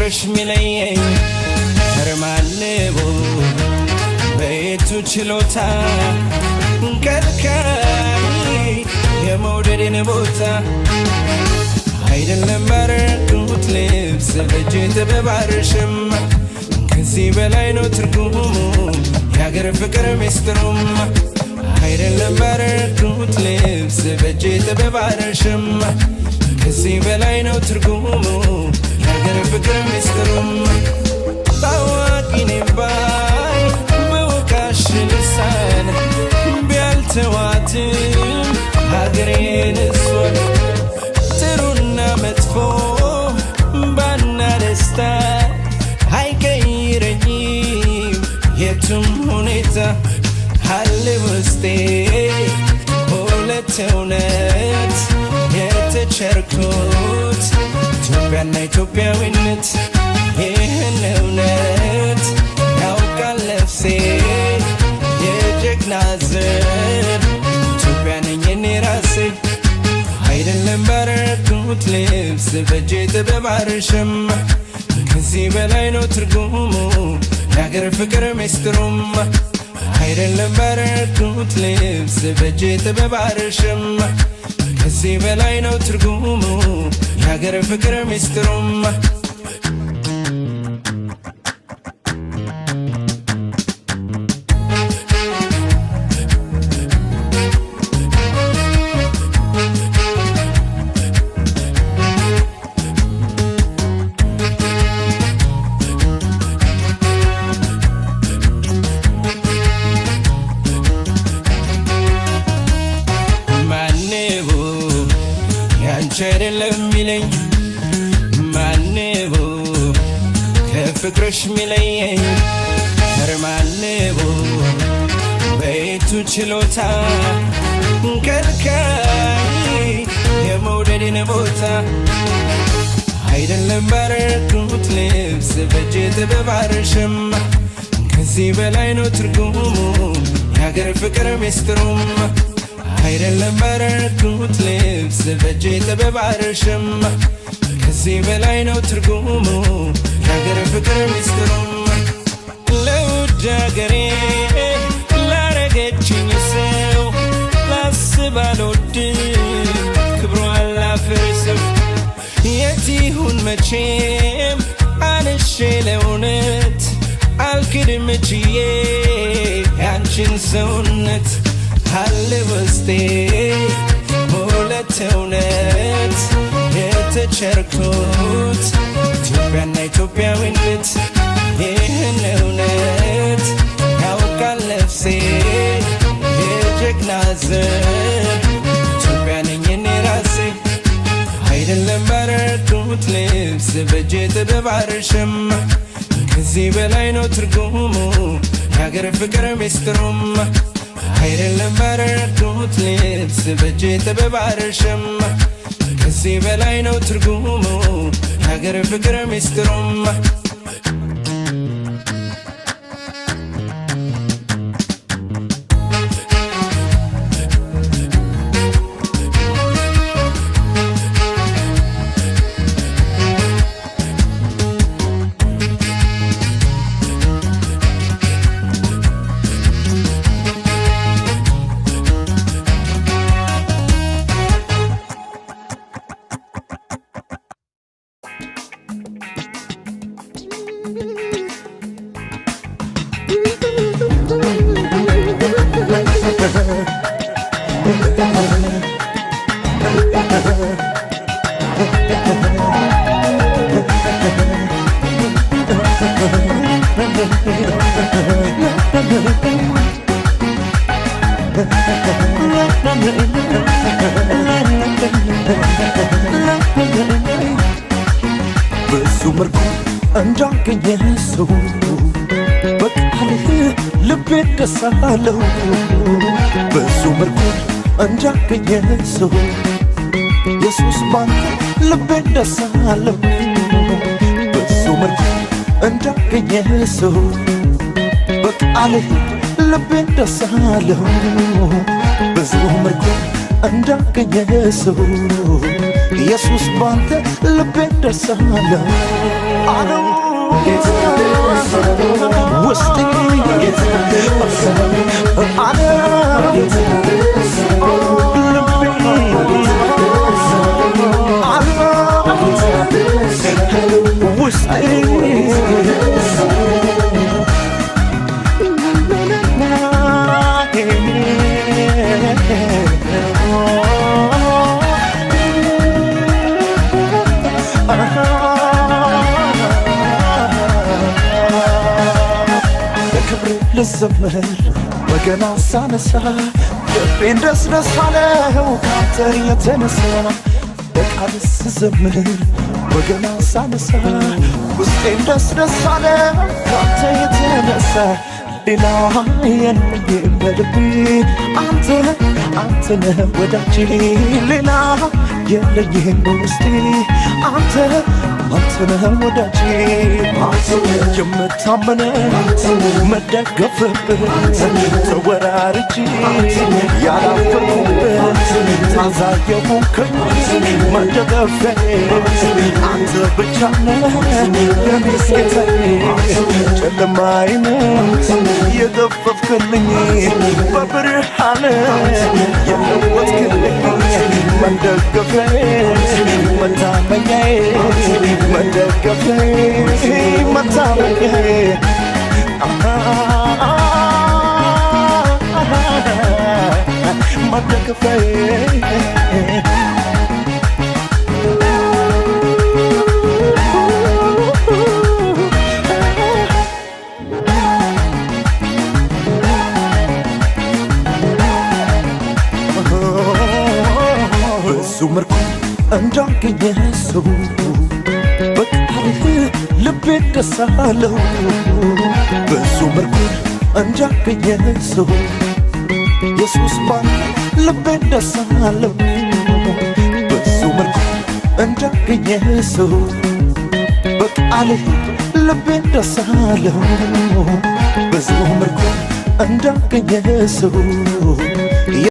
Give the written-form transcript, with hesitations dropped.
ከፍቅርሽ ሚለየኝ ማነው በየቱ ችሎታ ከልካይ የመውደዴን ቦታ አይደለም ባረኩት ልብስ በእጅ ተበባርሽም ከዚህ በላይ ነው ትርጉሙ የአገር ፍቅር ሚስጥሩም አይደለም ባረኩት ልብስ በእጅ ተበባርሽም ከዚህ በላይ ነው ትርጉሙ የአገር ፍቅር ሚስጥሩም ታዋቂ ነኝ ባይ በወቃሽ ልሳን ቢያልተዋትም ሀገሬን እሷን ጥሩና መጥፎ ባና ደስታ አይቀይረኝም የቱም ሁኔታ አለ ውስጤ ሁለት እውነት የተቸርኩት ኢትዮጵያና ኢትዮጵያዊነት ይህን እውነት ያውቃል ነፍሴ የጀግና ዘር ኢትዮጵያ ነኝ እኔ ራሴ አይደለም ባረኩት ልብስ በእጄ ተበባርሽም ከዚህ በላይ ነው ትርጉሙ የአገር ፍቅር ሚስጥሩም አይደለም ባረኩት ልብስ በእጄ ተበባርሽም ከዚህ በላይ ነው ትርጉሙ የአገር ፍቅር ሚስጥሩም አይደለም ሚለኝ ማነው ከፍቅርሽ ሚለየኝ ማነው በየቱ ችሎታ ከልካይ የመውደዴን ቦታ አይደለም ባረኩት ልብስ በእጄ ተበባርሽም ከዚህ በላይ ነው ትርጉሙ የአገር ፍቅር ሚስጥሩም አይደለም ባረኩት ልብስ በእጄ ተበባርሽም ከዚህ በላይ ነው ትርጉሙ የአገር ፍቅር ሚስጥሩም ለውድ አገሬ ላረገችኝ ሰው ላስብ አልወድም ክብሯን ላፍርስም የት ይሁን መቼም አንሼ ለእውነት አልክድም ችዬ ያንቺን ሰውነት አለ ውስጤ ሁለት እውነት የተቸርኩት ኢትዮጵያና ኢትዮጵያዊነት ይህን እውነት ያውቃል ነፍሴ የጀግና ዘር ኢትዮጵያ ነኝ እኔ ራሴ አይደለም ባረኩት ልብስ በእጄ ተበባርሽም ከዚህ በላይ ነው ትርጉሙ የአገር ፍቅር ሚስጥሩም አይደለም ባረኩት ልብስ በእጄ ተበባርሽም ከዚህ በላይ ነው ትርጉሙ የአገር ፍቅር ሚስጥሩም በሱ መልኩ እንዳገኘ ሰው በቃልህ ልቤ ደስ አለው በሱ መልኩ እንዳገኘ ሰው ኢየሱስ ባንተ ልቤ ደስ አለው በሱ መልኩ እንዳገኘ ሰው በቃልህ ልቤ ደስ አለው በሱ መልኩ እንዳገኘ ሰው ኢየሱስ ባንተ ልቤ ደሳለው አለው ውስጤ አለ ልዘምር በገና ሳነሳ ልቤን ደስ ደስ አለው ካንተ የተነሳ በቃል ስዘምር በገና ሳነሳ ውስጤን ደስ ደስ አለው ካንተ የተነሳ ሌላ የለኝም በልቤ አንተ ነህ ወዳጄ ሌላ የለኝም በውስጤ አንተ ነህ ወዳጄ የምታመነው መደገፍብህ ተወራርጄ ያላፈርኩበት ታዛዥ የሆንከኝ መደገፊያዬ አንተ ብቻ ነህ ለኔስ ጌታዬ ጨለማዬን የገፈፍክልኝ በብርሃን የለወጥክልኝ መደገፊያዬ መታመኛዬ መደገፊያዬ መታመኛዬ መደገፊያዬ ብዙ ምርኮ እንዳገኘ ሰው በቃልህ ልቤ ደስ አለው ብዙ ምርኮ እንዳገኘ ሰው ኢየሱስ ባንተ ልቤ ደስ አለው ብዙ ምርኮ እንዳገኘ ሰው በቃልህ ልቤ ደስ አለው ብዙ ምርኮ እንዳገኘ ሰው